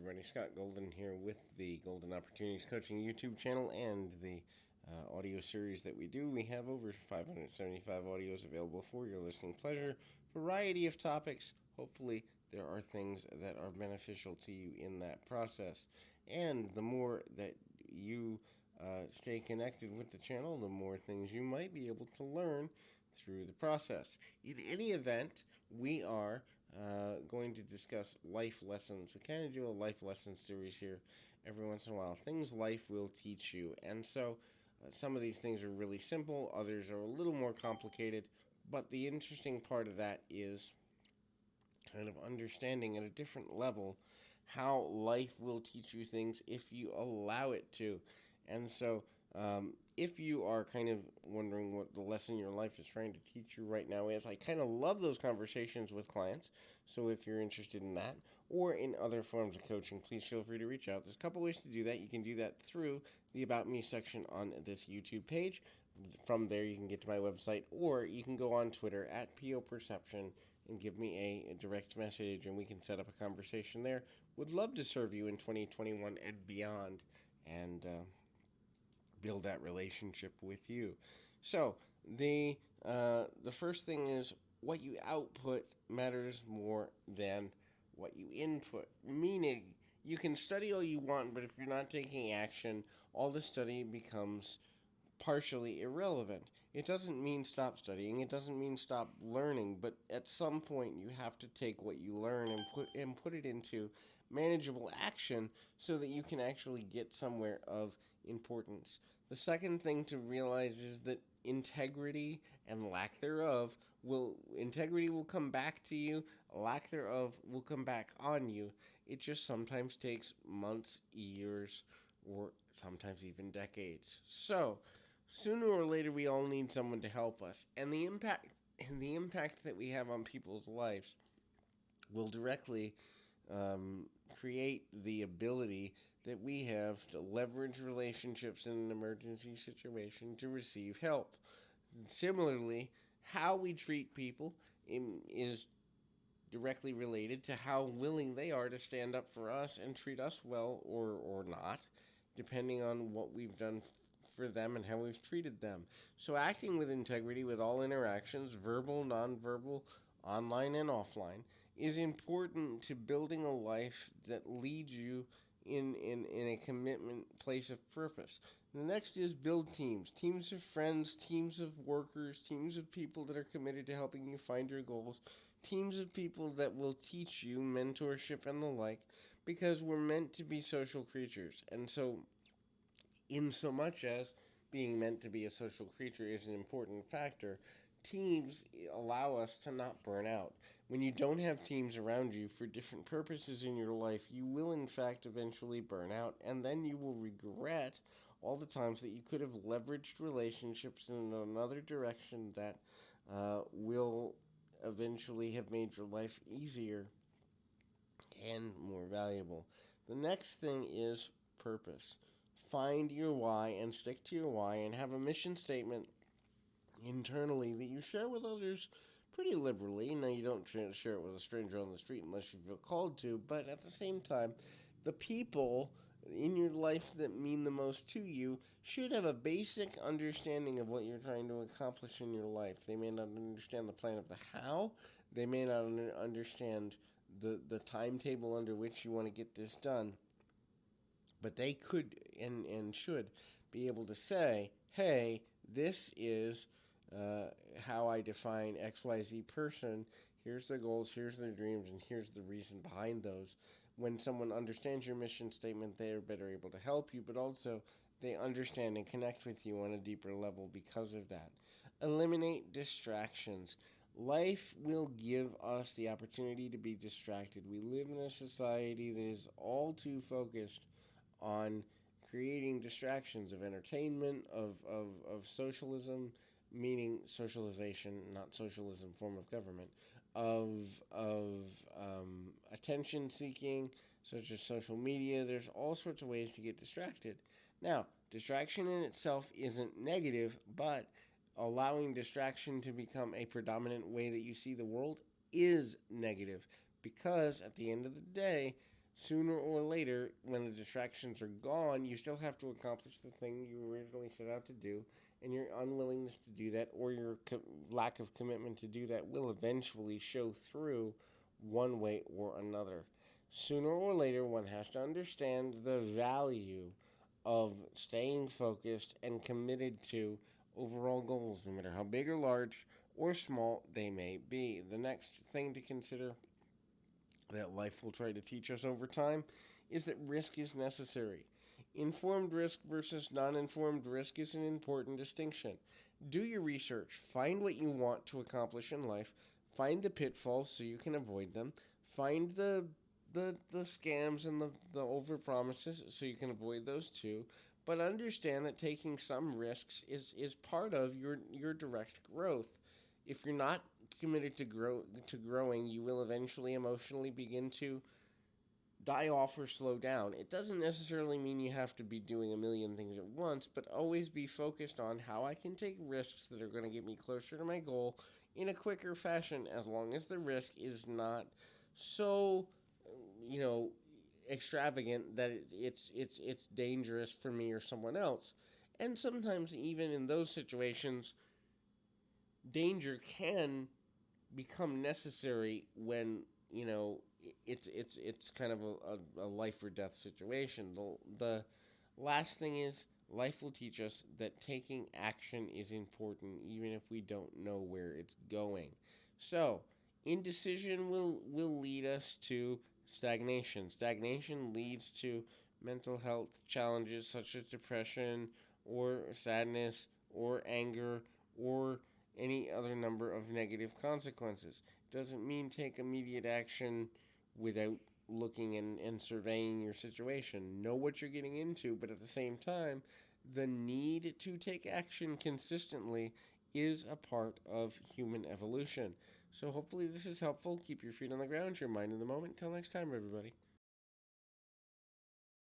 everybody. Scott Golden here with the Golden Opportunities Coaching YouTube channel and the audio series that we do. We have over 575 audios available for your listening pleasure. Variety of topics. Hopefully, there are things that are beneficial to you in that process. And the more that you stay connected with the channel, the more things you might be able to learn through the process. In any event, we are going to discuss life lessons. We kind of do a life lesson series here every once in a while. Things life will teach you. And so some of these things are really simple, others are a little more complicated. But the interesting part of that is kind of understanding at a different level how life will teach you things if you allow it to. And so, if you are kind of wondering what the lesson your life is trying to teach you right now is, I kind of love those conversations with clients. So, if you're interested in that or in other forms of coaching, please feel free to reach out. There's a couple ways to do that. You can do that through the About Me section on this YouTube page. From there, you can get to my website, or you can go on Twitter at PO Perception and give me a direct message, and we can set up a conversation there. Would love to serve you in 2021 and beyond, and build that relationship with you. So the first thing is what you output matters more than what you input. Meaning, you can study all you want, but if you're not taking action, all the study becomes partially irrelevant. It doesn't mean stop studying, it doesn't mean stop learning, but at some point you have to take what you learn and put it into manageable action so that you can actually get somewhere of importance. The second thing to realize is that integrity and lack thereof integrity will come back to you, lack thereof will come back on you. It just sometimes takes months, years, or sometimes even decades. So sooner or later, we all need someone to help us, and the impact that we have on people's lives will directly create the ability that we have to leverage relationships in an emergency situation to receive help. Similarly, how we treat people is directly related to how willing they are to stand up for us and treat us well or not, depending on what we've done for them and how we've treated them. So acting with integrity with all interactions, verbal, nonverbal, online and offline, is important to building a life that leads you in a commitment place of purpose. The next is build teams of friends, teams of workers, teams of people that are committed to helping you find your goals, teams of people that will teach you mentorship and the like, because we're meant to be social creatures. And so, in so much as being meant to be a social creature is an important factor, teams allow us to not burn out. When you don't have teams around you for different purposes in your life, you will in fact eventually burn out, and then you will regret all the times that you could have leveraged relationships in another direction that will eventually have made your life easier and more valuable. The next thing is purpose. Find your why and stick to your why and have a mission statement internally that you share with others pretty liberally. Now, you don't share it with a stranger on the street unless you feel called to, but at the same time, the people in your life that mean the most to you should have a basic understanding of what you're trying to accomplish in your life. They may not understand the plan of the how, they may not understand the timetable under which you want to get this done, but they could and should be able to say, hey, this is how I define XYZ person. Here's their goals, here's their dreams, and here's the reason behind those. When someone understands your mission statement, they are better able to help you, but also they understand and connect with you on a deeper level because of that. Eliminate distractions. Life will give us the opportunity to be distracted. We live in a society that is all too focused on creating distractions of entertainment, of socialism, meaning socialization, not socialism, form of government, of attention seeking, such as social media. There's all sorts of ways to get distracted. Now, distraction in itself isn't negative, but allowing distraction to become a predominant way that you see the world is negative, because at the end of the day, Sooner or later, when the distractions are gone, you still have to accomplish the thing you originally set out to do, and your unwillingness to do that or your lack of commitment to do that will eventually show through one way or another. Sooner or later, one has to understand the value of staying focused and committed to overall goals, no matter how big or large or small they may be. The next thing to consider that life will try to teach us over time is that risk is necessary. Informed risk versus non informed risk is an important distinction. Do your research, find what you want to accomplish in life, find the pitfalls so you can avoid them, find the scams and the over promises so you can avoid those too. But understand that taking some risks is part of your direct growth. If you're not committed to growing, you will eventually emotionally begin to die off or slow down. It doesn't necessarily mean you have to be doing a million things at once, but always be focused on how I can take risks that are going to get me closer to my goal in a quicker fashion, as long as the risk is not so, you know, extravagant that it's dangerous for me or someone else. And sometimes even in those situations, danger can become necessary when it's kind of a life or death situation. The last thing is, life will teach us that taking action is important even if we don't know where it's going. So indecision will lead us to stagnation. Stagnation leads to mental health challenges such as depression or sadness or anger or any other number of negative consequences. Doesn't mean take immediate action without looking and surveying your situation. Know what you're getting into, but at the same time, the need to take action consistently is a part of human evolution. So hopefully this is helpful. Keep your feet on the ground, your mind in the moment. Till next time, everybody.